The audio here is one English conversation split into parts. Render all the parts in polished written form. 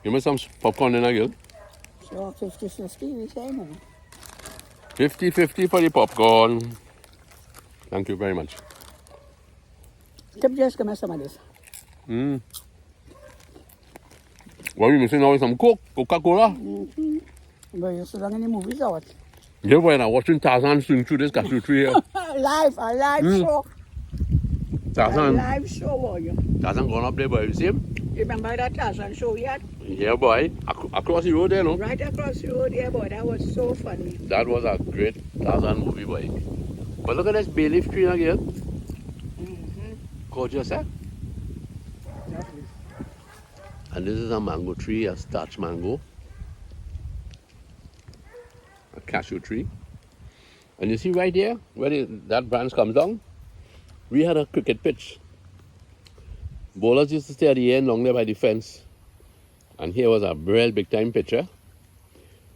Give me some popcorn in again. So 50-50, we say, no? 50-50 for the popcorn. Thank you very much. Tip, just give me some of this. What are you missing now is some Coke, Coca-Cola. But you sit down in the movies or what? Yeah, boy, I'm watching Tarzan swing through this cashew tree here. A live show. A Tarzan. live show, boy. Tarzan going up there, boy. You see him? You remember that Tarzan show we had? Yeah, boy. Across the road there, no? Right across the road there, boy. That was so funny. That was a great Tarzan movie, boy. But look at this bay leaf tree again. Gorgeous, eh? Lovely. And this is a mango tree, a starch mango. A cashew tree. And you see right there, where that branch comes down, we had a cricket pitch. Bowlers used to stay at the end along there by the fence. And here was a real big time pitcher.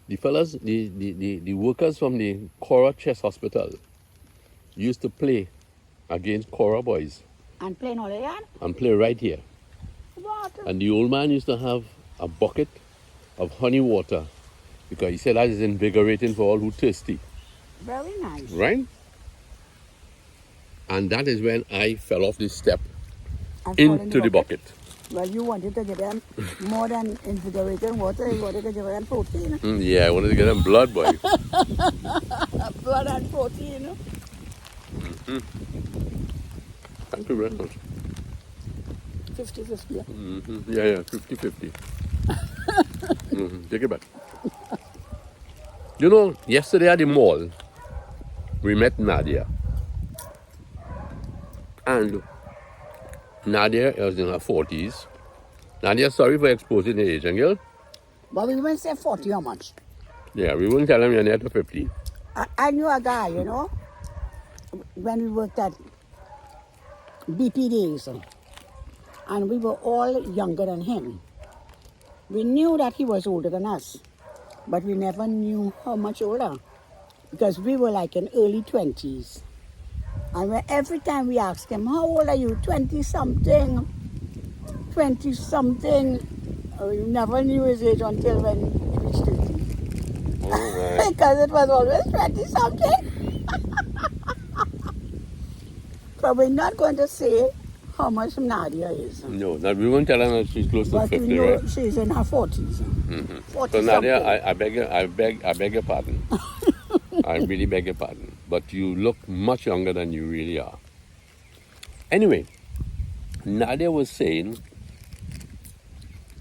The fellas, the workers from the Cora Chest Hospital used to play against Cora boys. And playing all that? And play right here. What? And the old man used to have a bucket of honey water because he said that is invigorating for all who thirsty. Very nice. Right? And that is when I fell off the step And fall in into the bucket. Well, you wanted to give them more than invigorating water. You wanted to give them protein. Yeah, I wanted to get them blood, boy. Blood and protein. Thank you very much. 50-50. Yeah, 50-50. Take it back. You know, yesterday at the mall, we met Nadia. And Nadia was in her 40s. Nadia, sorry for exposing the age, girl. But we won't say 40 how much. Yeah, we won't tell them you're near to 50. I knew a guy, you know, when we worked at BP days. And we were all younger than him. We knew that he was older than us. But we never knew how much older. Because we were like in early 20s. And every time we asked him, how old are you? 20-something. 20-something. We never knew his age until when he reached 30. Oh, Because it was always 20-something. But we're not going to say how much Nadia is. no, we won't tell them that she's close to But 50, we know right? she's in her 40s. 40 So Nadia, something. I beg your pardon. I really beg your pardon. But you look much younger than you really are. Anyway, Nadia was saying,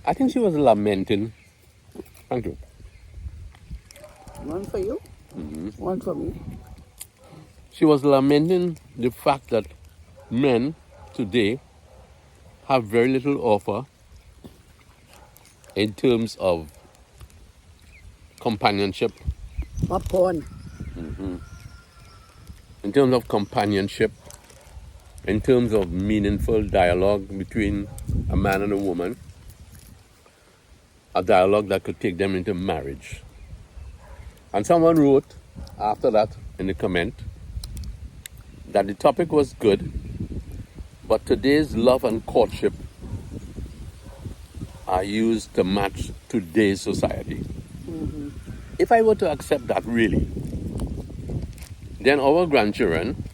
I think she was lamenting. Thank you. One for you, one for me. She was lamenting the fact that men today have very little offer in terms of companionship. Popcorn. In terms of companionship, in terms of meaningful dialogue between a man and a woman, a dialogue that could take them into marriage. And someone wrote after that in the comment that the topic was good, but today's love and courtship are used to match today's society. If I were to accept that really, then our grandchildren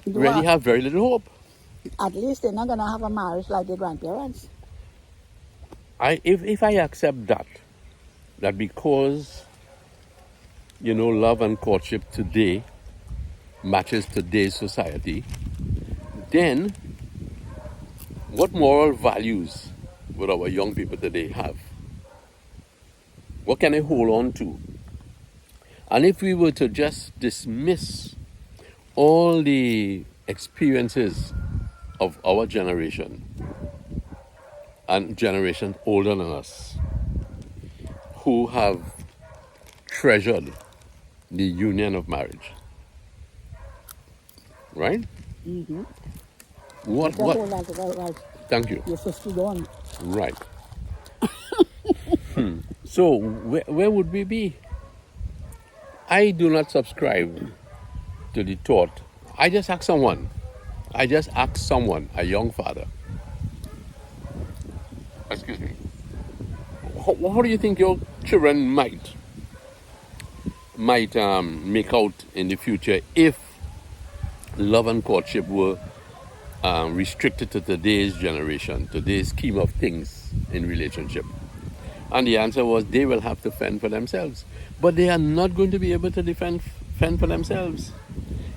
really have very little hope. At least they're not going to have a marriage like their grandparents. If I accept that because, you know, love and courtship today matches today's society, then what moral values would our young people today have? What can they hold on to? And if we were to just dismiss all the experiences of our generation and generations older than us who have treasured the union of marriage, right? What? Right. Thank you. You're 51. Right. So where would we be? I do not subscribe to the thought. I just ask someone, a young father, excuse me, how do you think your children might make out in the future if love and courtship were restricted to today's generation, today's scheme of things in relationship? And the answer was they will have to fend for themselves. But they are not going to be able to fend for themselves.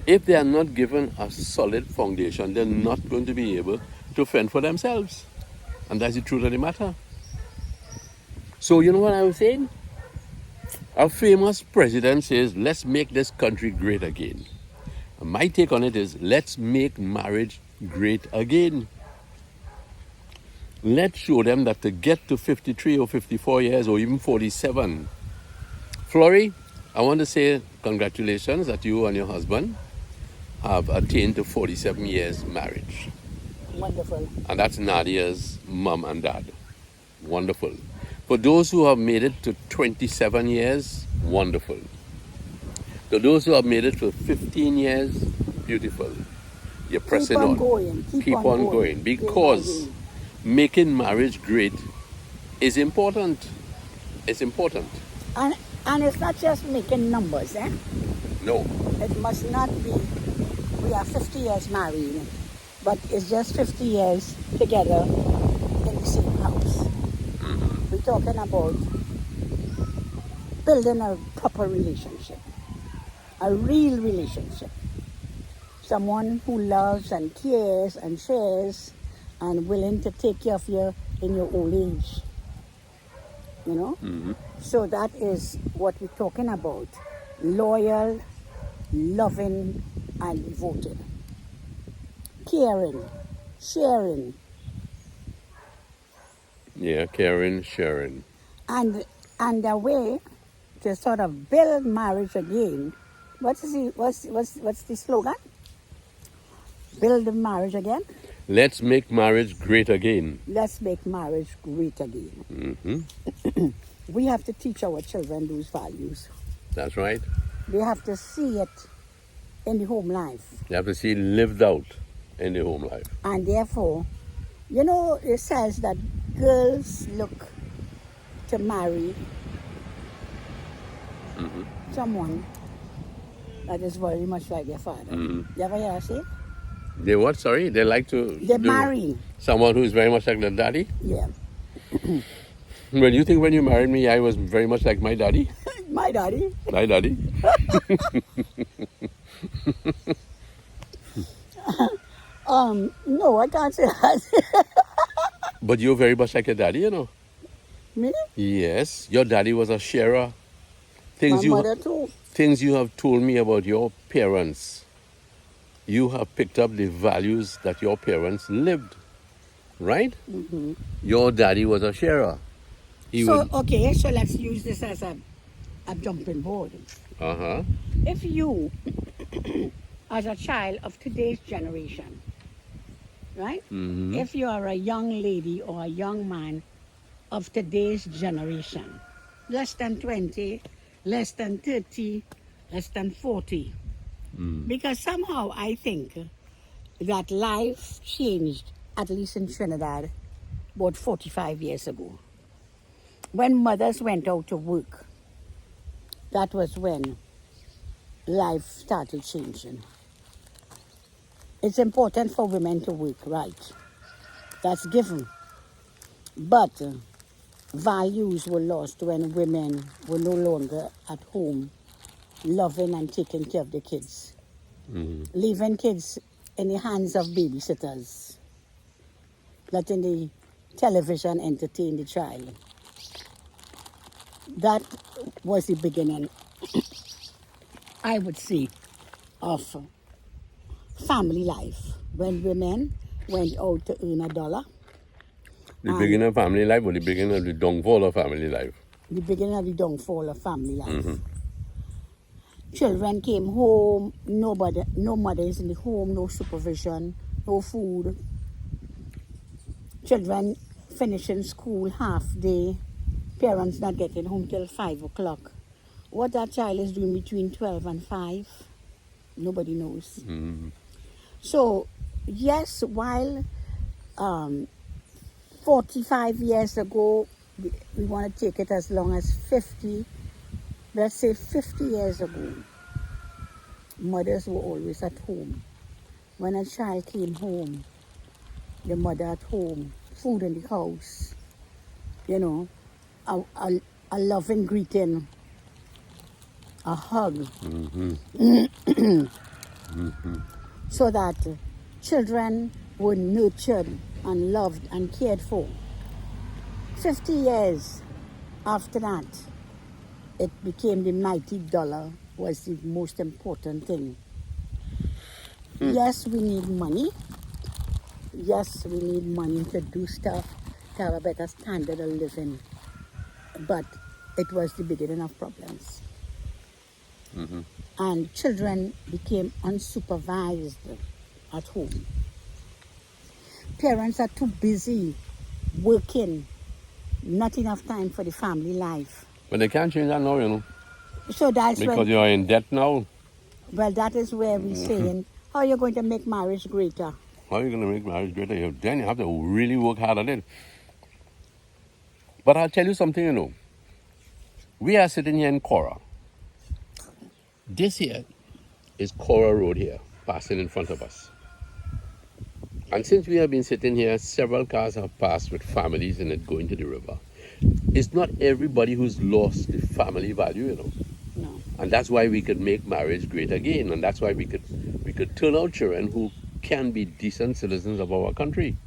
If they are not given a solid foundation, they're not going to be able to fend for themselves. And that's the truth of the matter. So you know what I was saying? A famous president says, let's make this country great again. And my take on it is, let's make marriage great again. Let's show them that to get to 53 or 54 years or even 47. Flory, I want to say congratulations that you and your husband have attained to 47 years marriage. Wonderful. And that's Nadia's mom and dad. Wonderful. For those who have made it to 27 years, wonderful. To those who have made it to 15 years, beautiful. You're pressing on. Keep on going. Because making marriage great is important. It's important. And it's not just making numbers, eh? No. It must not be, we are 50 years married, but it's just 50 years together in the same house. Mm-hmm. We're talking about building a proper relationship, a real relationship. Someone who loves and cares and shares and willing to take care of you in your old age. You know? Mm-hmm. So that is what we're talking about. Loyal, loving, and devoted. Caring, sharing. Yeah, caring, sharing. And a way to sort of build marriage again. What's the slogan? Build the marriage again? Let's make marriage great again. Let's make marriage great again. Mm-hmm. We have to teach our children those values. That's right. They have to see it in the home life. You have to see it lived out in the home life. And therefore, you know, it says that girls look to marry someone that is very much like their father. Mm-hmm. You ever hear that say? They what? Sorry? They like to marry someone who is very much like their daddy? Yeah. Well, you think when you married me, I was very much like my daddy? My daddy. My daddy? No, I can't say that. But you're very much like your daddy, you know. Me? Yes, your daddy was a sharer. My mother too. Things you have told me about your parents, you have picked up the values that your parents lived, right? Mm-hmm. Your daddy was a sharer. Okay, so let's use this as a jumping board. Uh-huh. If you, as a child of today's generation, right? Mm-hmm. If you are a young lady or a young man of today's generation, less than 20, less than 30, less than 40. Because somehow I think that life changed, at least in Trinidad, about 45 years ago. When mothers went out to work, that was when life started changing. It's important for women to work, right? That's given. But values were lost when women were no longer at home loving and taking care of the kids. Leaving kids in the hands of babysitters, letting the television entertain the child. That was the beginning, I would say, of family life. When women went out to earn $1. The beginning of family life or the beginning of the downfall of family life? The beginning of the downfall of family life. Children came home, no mothers in the home, no supervision, no food. Children finishing school half day, parents not getting home till 5 o'clock. What that child is doing between 12 and 5, nobody knows. So, yes, while 45 years ago, we want to take it as long as 50, let's say 50 years ago, mothers were always at home. When a child came home, the mother at home, food in the house, you know, a loving greeting, a hug, so that children were nurtured and loved and cared for. 50 years after that, it became the mighty dollar was the most important thing. Yes, we need money. Yes, we need money to do stuff, to have a better standard of living. But it was the beginning of problems. And children became unsupervised at home. Parents are too busy working, not enough time for the family life. But they can't change that now, you know. So that's Because you're in debt now. Well, that is where we're saying, how are you going to make marriage greater? How are you going to make marriage greater? Then you have to really work hard at it. But I'll tell you something, you know. We are sitting here in Cora. This here is Cora Road here, passing in front of us. And since we have been sitting here, several cars have passed with families in it going to the river. It's not everybody who's lost the family value, you know. No. And that's why we could make marriage great again. And that's why we could turn out children who can be decent citizens of our country.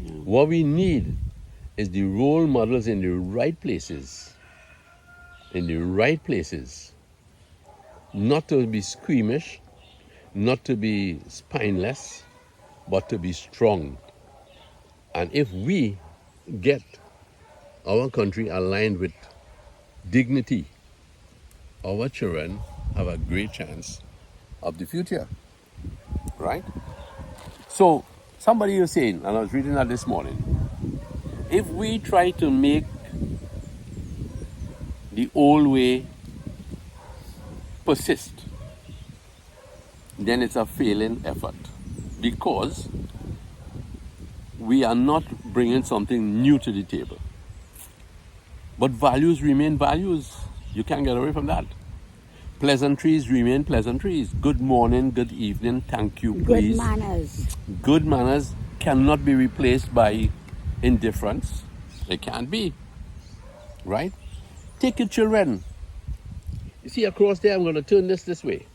Yeah. What we need is the role models in the right places. In the right places. Not to be squeamish, not to be spineless, but to be strong. And if we get our country aligned with dignity, our children have a great chance of the future, right? So somebody was saying, and I was reading that this morning, if we try to make the old way persist, then it's a failing effort, because we are not bringing something new to the table. But values remain values. You can't get away from that. Pleasantries remain pleasantries. Good morning, good evening, thank you, please. Good manners. Good manners cannot be replaced by indifference. They can't be. Right? Take your children. You see across there, I'm going to turn this way.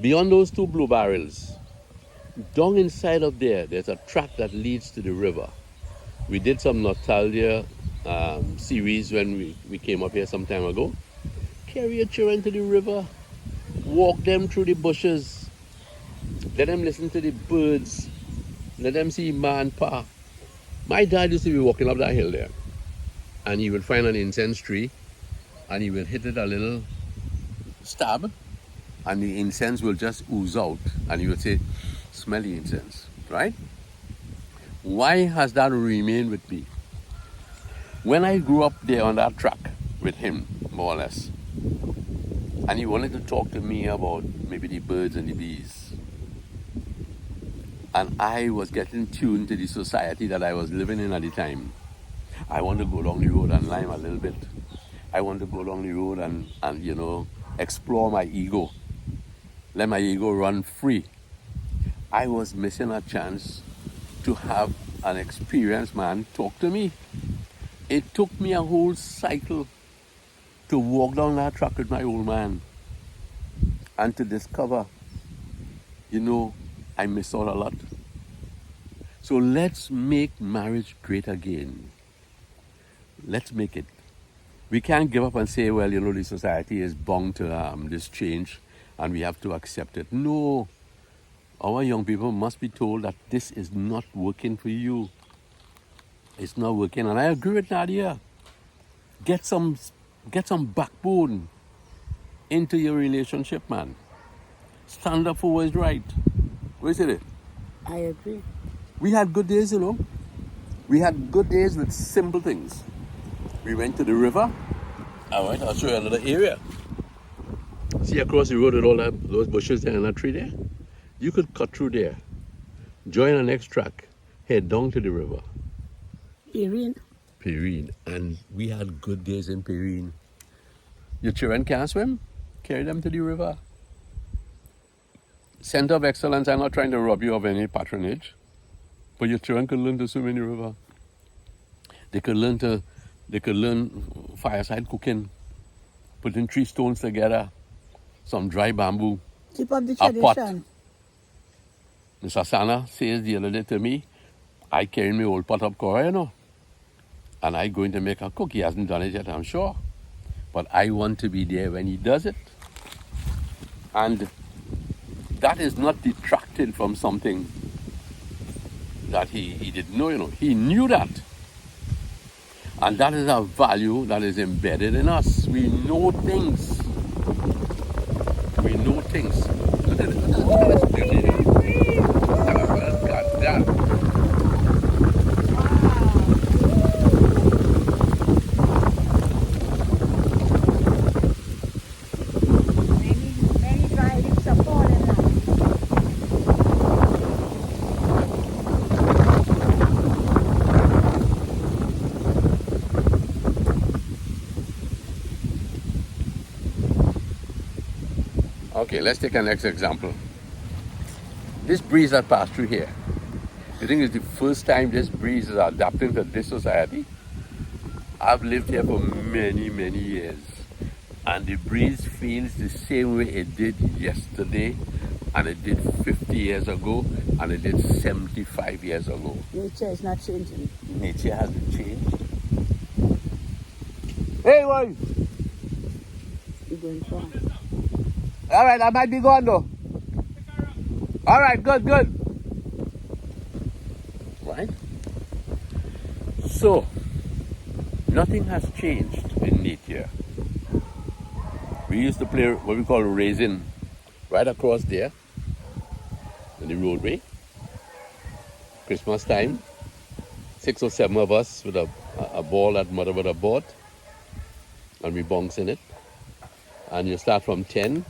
Beyond those two blue barrels, down inside of there, there's a track that leads to the river. We did some nostalgia series when we came up here some time ago. Carry your children to the river, walk them through the bushes, let them listen to the birds, let them see ma and pa. My dad used to be walking up that hill there, and he would find an incense tree, and he would hit it a little stab, and the incense will just ooze out, and he would say, smell the incense, right? Why has that remained with me? When I grew up there on that track with him, more or less, and he wanted to talk to me about maybe the birds and the bees, and I was getting tuned to the society that I was living in at the time, I want to go along the road and lime a little bit. I want to go along the road and you know, explore my ego. Let my ego run free. I was missing a chance to have an experienced man talk to me. It took me a whole cycle to walk down that track with my old man and to discover, you know, I missed out a lot. So let's make marriage great again. Let's make it. We can't give up and say, well, you know, the society is bound to this change and we have to accept it. No. Our young people must be told that this is not working for you. It's not working. And I agree with Nadia. Get some backbone into your relationship, man. Stand up for what is right. What is it? I agree. We had good days, you know. We had good days with simple things. We went to the river. All right, I'll show you another area. See across the road with all those bushes there and that tree there? You could cut through there, join the next track, head down to the river. Irene. Perrine. And we had good days in Perrine. Your children can't swim? Carry them to the river. Center of Excellence, I'm not trying to rob you of any patronage, but your children could learn to swim in the river. They could learn fireside cooking, putting 3 stones together, some dry bamboo, Keep up the a pot. tradition. Mr. Sana says the other day to me, I carry my old pot of coral, and I'm going to make a cook. He hasn't done it yet, I'm sure. But I want to be there when he does it. And that is not detracting from something that he didn't know, He knew that. And that is a value that is embedded in us. We know things. We know things. Look at this beauty. Look at that. Many dry leaves are falling now. Okay, let's take a next example. This breeze that passed through here, you think it's the first time this breeze is adapting to this society? I've lived here for many, many years, and the breeze feels the same way it did yesterday, and it did 50 years ago, and it did 75 years ago. Nature is not changing. Nature hasn't changed. Hey, boy! You're going far. All right, I might be gone though. All right, good. Right? So, nothing has changed in nature. We used to play what we call raisin right across there in the roadway. Christmas time, 6 or 7 of us with a ball that mother would have bought, and we bounce in it. And you start from 10.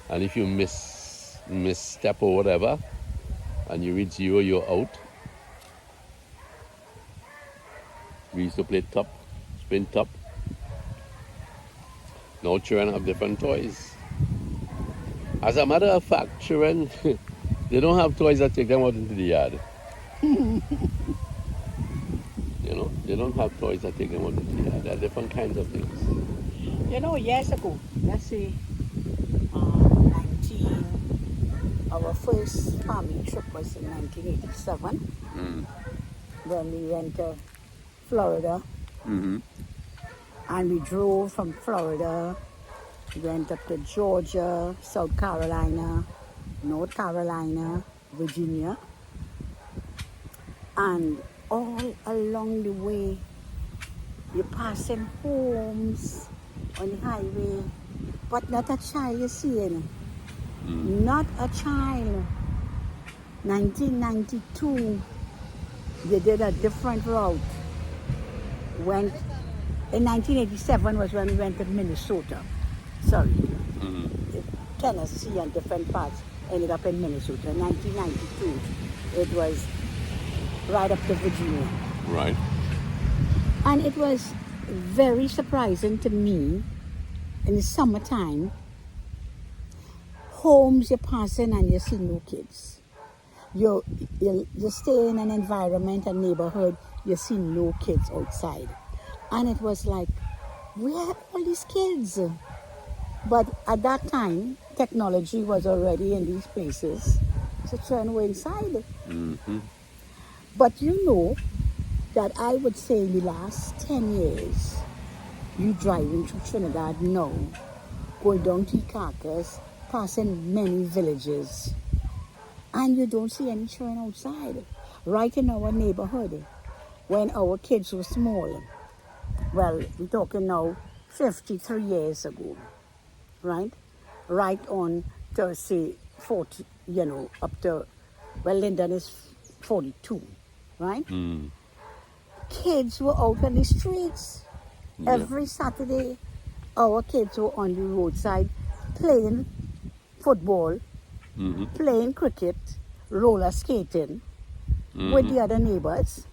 And if you misstep or whatever, and you reach 0, you're out. We used to play top, spin top. Now children have different toys. As a matter of fact, children, they don't have toys that take them out into the yard. They don't have toys that take them out into the yard. There are different kinds of things. Years ago, let's say our first family trip was in 1987 when we went to Florida. Mm-hmm. And we drove from Florida, went up to Georgia, South Carolina, North Carolina, Virginia. And all along the way, you're passing homes on the highway, but not a child you're seeing. Not a child. 1992, they did a different route. In 1987 was when we went to Minnesota. Tennessee and different parts ended up in Minnesota. In 1992, it was right up to Virginia. Right. And it was very surprising to me in the summertime, homes you're passing and you see no kids. You stay in an environment, a neighborhood, you see no kids outside. And it was like, where are all these kids? But at that time, technology was already in these places. So children were inside. Mm-hmm. But that I would say in the last 10 years, you driving through Trinidad now, going down to Carcass, passing many villages, and you don't see any children outside. Right in our neighborhood, when our kids were small, well, we're talking now 53 years ago, right? Right on to say 40, up to, well, Lyndon is 42, right? Kids were out on the streets. Yeah. Every Saturday, our kids were on the roadside playing football, playing cricket, roller skating with the other neighbors.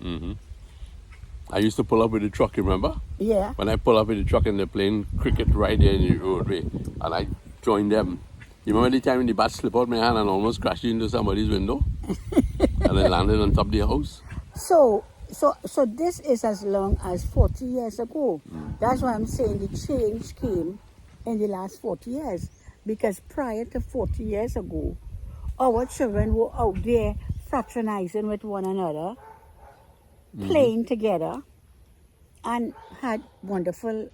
I used to pull up with the truck, remember? Yeah. When I pull up with the truck and they're playing cricket right there in the roadway, and I joined them. You remember the time when the bat slipped out my hand and almost crashed into somebody's window? And then landed on top of the house? So this is as long as 40 years ago. That's why I'm saying the change came in the last 40 years. Because prior to 40 years ago, our children were out there fraternizing with one another, playing together, and had wonderful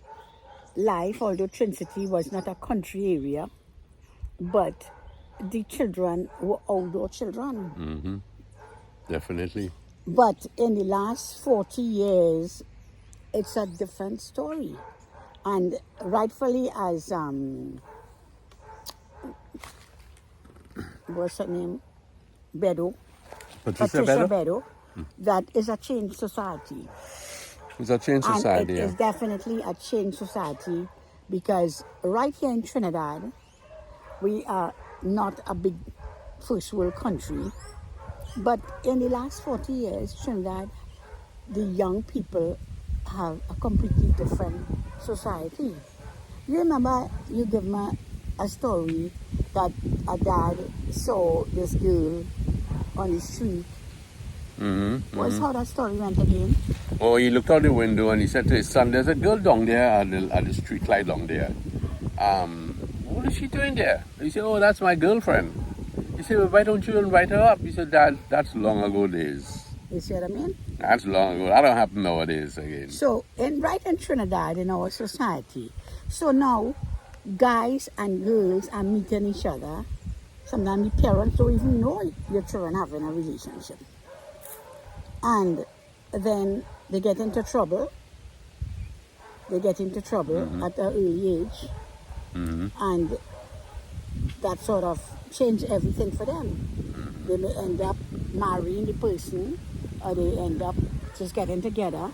life, although Trinity was not a country area. But the children were outdoor children. Definitely. But in the last 40 years, it's a different story. And rightfully, as what's her name? Bedo, Patricia Patricia Bedo? Bedo, that is a changed society. It's a changed society. And it Yeah. is definitely a changed society because right here in Trinidad, we are not a big first world country. But in the last 40 years, Trinidad, the young people have a completely different society. You remember you gave me a story that a dad saw this girl on the street. What's how that story went again? Oh, he looked out the window and he said to his son, "There's a girl down there at the street light down there. What is she doing there?" He said, "Oh, that's my girlfriend." He said, "Well, why don't you invite her up?" He said, "Dad, that's long ago days. You see what I mean? That's long ago. That don't happen nowadays again." So, right in Trinidad, in our society, so now guys and girls are meeting each other. Sometimes the parents don't even know your children having a relationship. And then they get into trouble. They get into trouble at an early age. And that sort of change everything for them. They may end up marrying the person or they end up just getting together.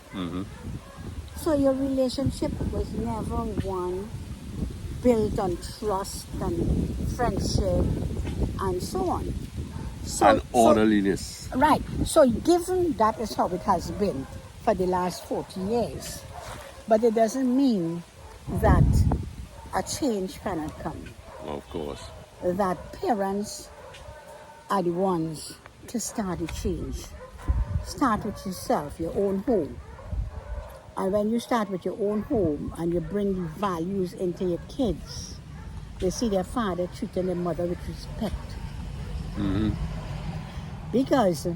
So your relationship was never one built on trust and friendship and so on. And orderliness. Right. So given that is how it has been for the last 40 years, but it doesn't mean that a change cannot come. Of course. That parents are the ones to start a change. Start with yourself, your own home. And when you start with your own home and you bring the values into your kids, they see their father treating their mother with respect. Because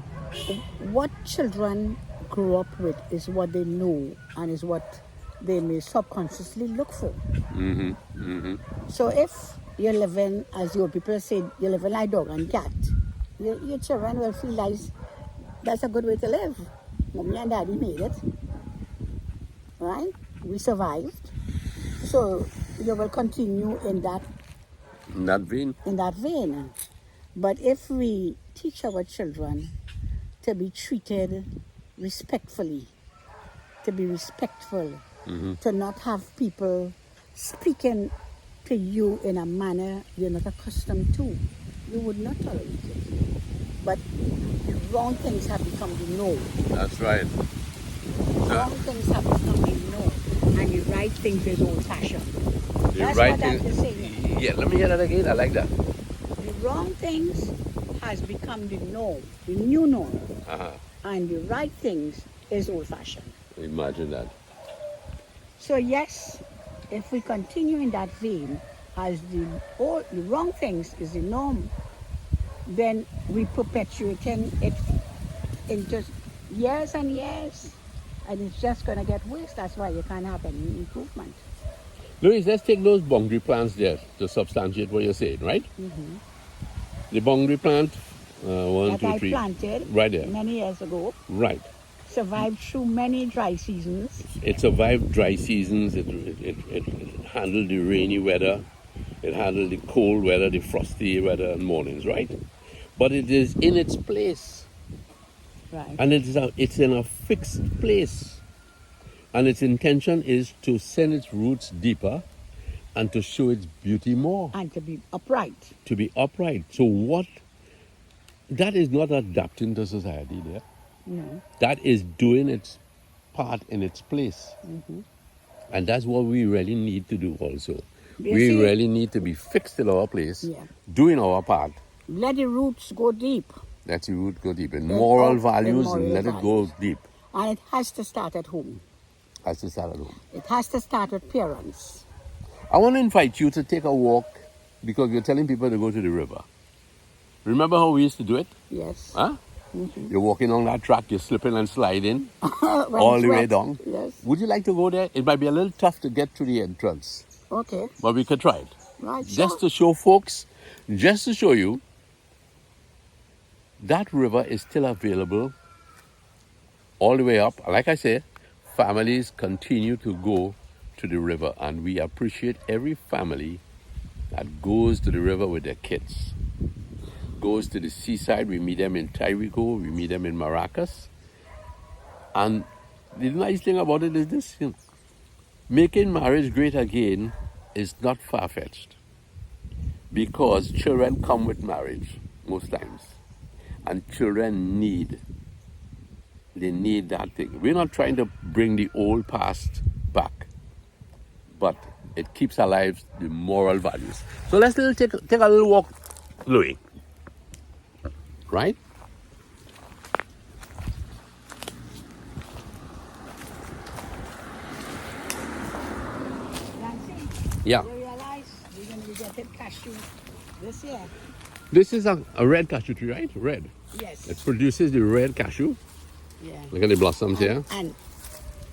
what children grow up with is what they know and is what they may subconsciously look for. So if you're living, as your people say, you're living like dog and cat, your children will feel like that's a good way to live. Mommy and daddy made it. Right? We survived. So you will continue in that vein. But if we teach our children to be treated respectfully, to be respectful, to not have people speaking to you in a manner you're not accustomed to, you would not tolerate it. But the wrong things have become the norm. That's right. Wrong things have become the norm, and the right things is old-fashioned. That's right what that is saying. Yeah, let me hear that again. I like that. The wrong things has become the norm, the new norm, and the right things is old-fashioned. Imagine that. So yes, if we continue in that vein, as the wrong things is the norm, then we perpetuating it into years and years, and it's just going to get worse. That's why you can't have any improvement. Louise, let's take those boundary plants there to substantiate what you're saying, right? The boundary plant, one, That two, I three, planted right there. many years ago, Right. survived through many dry seasons. It survived dry seasons. It handled the rainy weather. It handled the cold weather, the frosty weather and mornings, right? But it is in its place. Right. And it's in a fixed place. And its intention is to send its roots deeper and to show its beauty more. And to be upright. To be upright. So that is not adapting to society there. No. That is doing its part in its place. And that's what we really need to do also. You We see? really need to be fixed in our place, Yeah. doing our part. Let the roots go deep. Let the root go deep. In In moral in values, moral let it go values. deep. And it has to start at home. As to start at home. It has to start with parents. I want to invite you to take a walk because you're telling people to go to the river. Remember how we used to do it? Yes. Huh? You're walking on that track, you're slipping and sliding When all it's the way wet. down. Yes. Would you like to go there? It might be a little tough to get to the entrance, Okay. but we could try it. Right. Just Sure. to show folks, just to show you, that river is still available all the way up. Like I say, families continue to go to the river, and we appreciate every family that goes to the river with their kids. Goes to the seaside. We meet them in Tyrico, we meet them in Maracas. And the nice thing about it is this, making marriage great again is not far-fetched, because children come with marriage most times, and children need that thing. We're not trying to bring the old past back, but it keeps alive the moral values. So let's take a little walk, Louis. Right? Nancy, Yeah. you realize we're going to be getting cashew this year? This is a red cashew tree, right? Red. Yes. It produces the red cashew. Yeah. Look at the blossoms here. And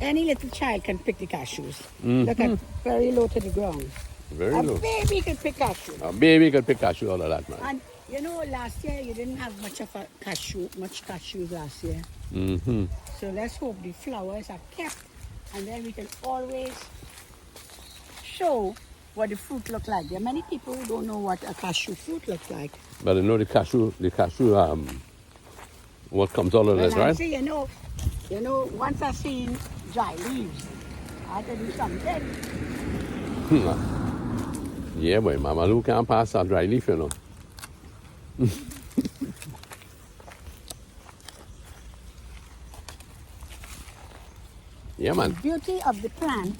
any little child can pick the cashews. Look at very low to the ground. Very A low. baby can pick cashew. A baby could pick cashew out of that, man. And you know, last year you didn't have much cashews last year. Mm-hmm. So let's hope the flowers are kept, and then we can always show what the fruit look like. There are many people who don't know what a cashew fruit looks like. But I know the cashew, what comes out of Well, it, right? see, you know, once I seen dry leaves, I had to do something. Yeah, boy, Mama Lou can't pass a dry leaf, you know. Yeah, The man. beauty of the plant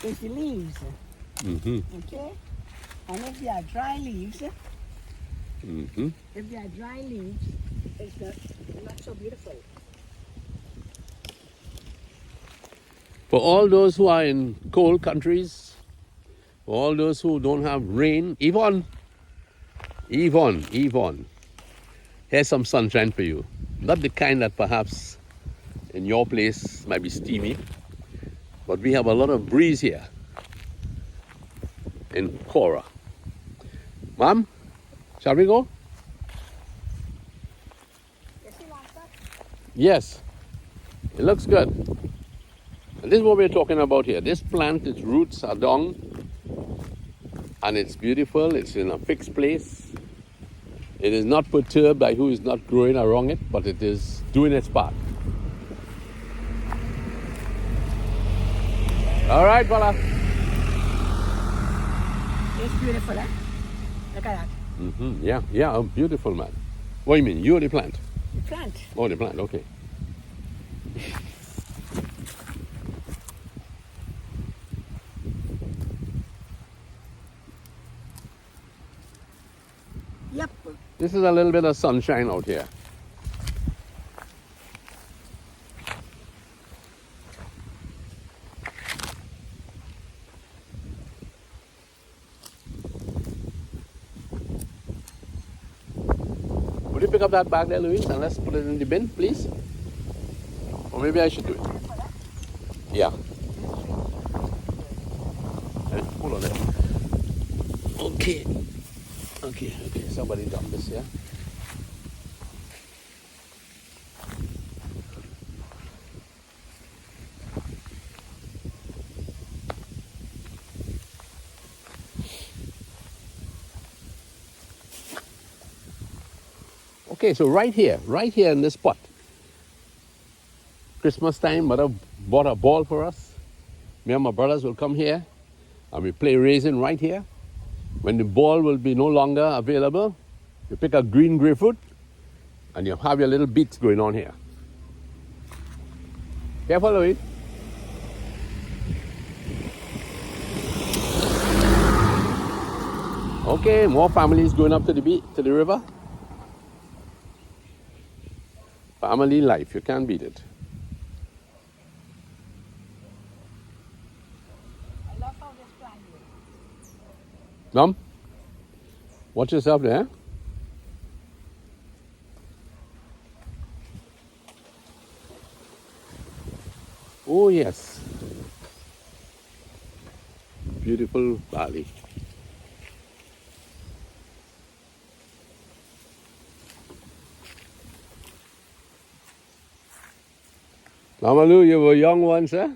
is the leaves. Mm-hmm. Okay? And if they are dry leaves, Mm-hmm. it's not so beautiful. For all those who are in cold countries, for all those who don't have rain, Yvonne, here's some sunshine for you. Not the kind that perhaps in your place might be steamy, but we have a lot of breeze here in Cora. Mom, shall we go? You see like that? Yes, it looks good. And this is what we're talking about here. This plant, its roots are down, and it's beautiful. It's in a fixed place. It is not perturbed by who is not growing around it, but it is doing its part. All right, Bala. It's beautiful, eh? Look at that. Mm-hmm. Yeah, beautiful, man. What do you mean? You're the plant? The plant. Oh, the plant, okay. Yep. This is a little bit of sunshine out here. Would you pick up that bag there, Louise, and let's put it in the bin, please? Or maybe I should do it. Yeah. Hold on there. Okay. Somebody dump this here. Okay, so right here in this spot, Christmas time, Mother bought a ball for us. Me and my brothers will come here and we play raisin right here. When the ball will be no longer available, you pick a green grapefruit And you have your little beats going on here. Careful, Louis. Okay, more families going up to the beach, to the river. Family life, you can't beat it. I love how this plant is. Mom, watch yourself there. Oh yes, beautiful valley. Mama Lou, you were young once, huh?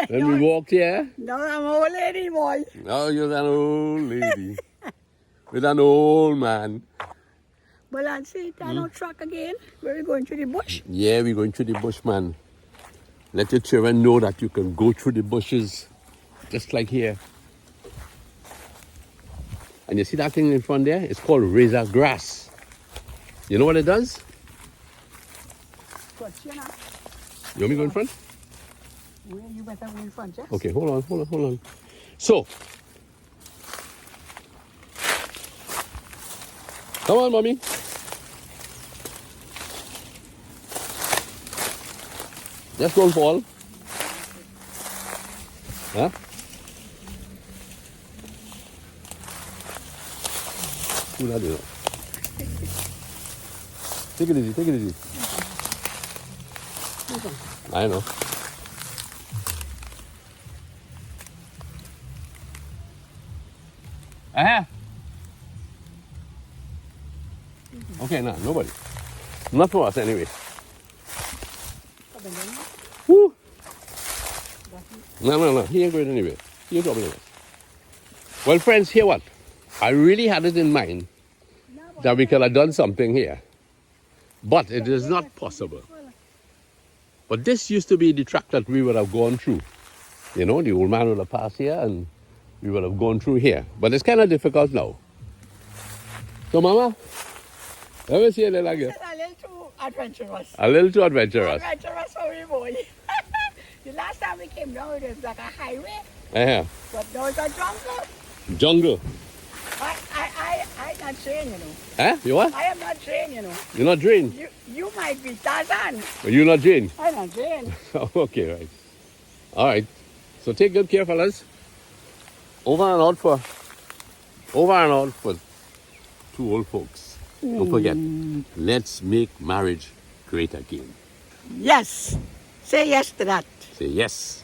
When we walked here. No, I'm an old lady, boy. Now you're an old lady with an old man. Well, I see that no truck again. Where we going to the bush? Yeah, we're going through the bush, man. Let your children know that you can go through the bushes, just like here. And you see that thing in front there? It's called razor grass. You know what it does? But, you know, You want me to go in front? you better go in front, yes? Okay, hold on. So, come on, mommy. Just don't fall. Huh? Ooh, that is- Take it easy. Okay. I know. Okay, nah, nobody. Not for us anyway. Woo! No. He ain't going anywhere. He ain't dropping anywhere. Well, friends, hear what? I really had it in mind that we could have done something here. But it is not possible. But this used to be the track that we would have gone through. You know, the old man would have passed here and we would have gone through here. But it's kind of difficult now. So, Mama, let me see a little again. It's a little too adventurous. A little too adventurous. Adventurous for me, boy. The last time we came down, it was like a highway, Uh-huh. but now it's a jungle. Jungle. I'm not trained, you know. Huh? You what? I am not trained, you know. You're not drained? You might be Tarzan. But you're not drained? I'm not trained. Okay, right. All right. So take good care, fellas. Over and out for two old folks. Don't forget, let's make marriage great again. Yes. Say yes to that. Say yes.